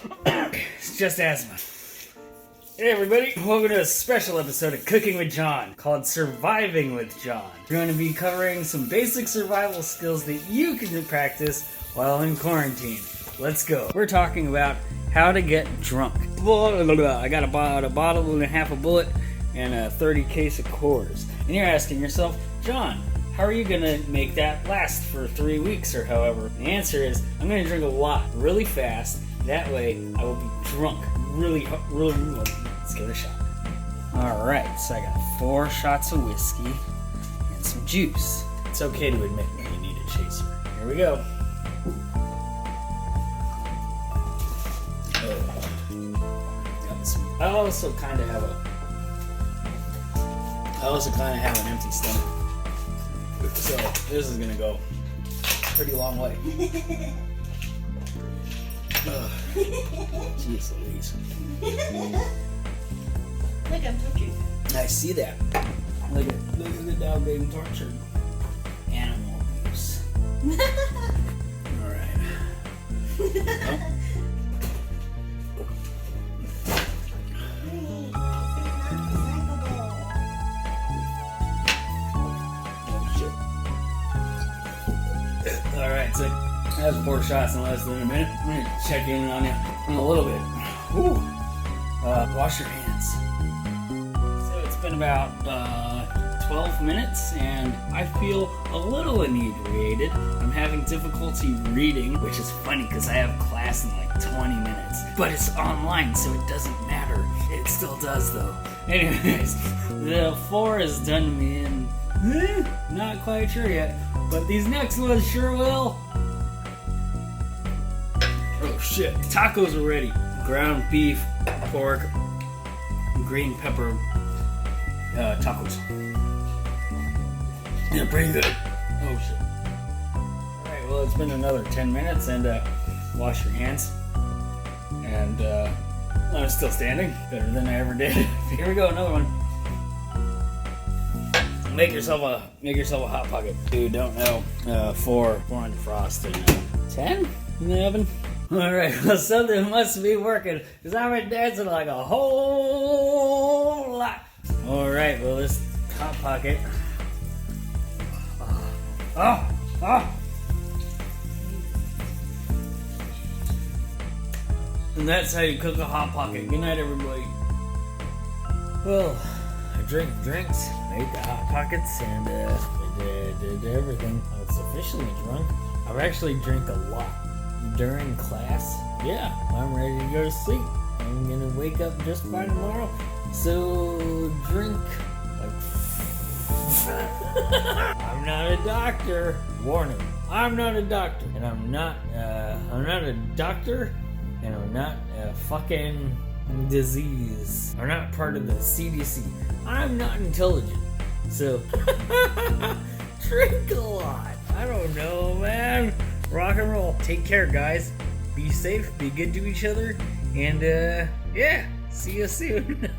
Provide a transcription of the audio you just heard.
It's just asthma. Hey everybody, welcome to a special episode of Cooking with John called Surviving with John. We're going to be covering some basic survival skills that you can practice while in quarantine. Let's go. We're talking about how to get drunk. I got about a bottle and a half of bullet and a 30 case of quarters. And you're asking yourself, John, how are you going to make that last for 3 weeks or however? The answer is, I'm going to drink a lot, really fast. That way, I will be drunk really. Let's give it a shot. Alright, so I got 4 shots of whiskey and some juice. It's okay to admit when you need a chaser. Here we go. I also kind of have an empty stomach. So this is gonna go a pretty long way. Jeez Louise. Look, I'm tortured. I see that. Look at the dog being tortured. Animal abuse. Alright. Oh. Alright, so that was 4 shots in less than a minute. I'm going to check in on you in a little bit. Whew. Wash your hands. So it's been about 12 minutes and I feel a little inebriated. I'm having difficulty reading, which is funny because I have class in like 20 minutes. But it's online, so it doesn't matter. It still does though. Anyways, the 4 is done me in. Not quite sure yet, but these next ones sure will. Oh shit, tacos are ready. Ground beef, pork, green pepper tacos. Yeah, pretty good. Oh shit. Alright, well it's been another 10 minutes and wash your hands. And I'm still standing. Better than I ever did. Here we go, another one. Make yourself a hot pocket. Dude, don't know. 4 on defrost and 10 in the oven. Alright, well something must be working because I've been dancing like a whole lot. Alright, well this hot pocket. And that's how you cook a hot pocket. Good night, everybody. Well, I drank drinks, made the hot pockets, and did everything. I was sufficiently drunk. I've actually drank a lot during class. Yeah, I'm ready to go to sleep. I'm gonna wake up just fine tomorrow. So drink like. I'm not a doctor. Warning: I'm not a doctor, and I'm not a doctor, and I'm not a fucking disease. I'm not part of the CDC. I'm not intelligent. So drink a lot. I don't know, man. Rock and roll. Take care, guys. Be safe, be good to each other, and yeah, see you soon.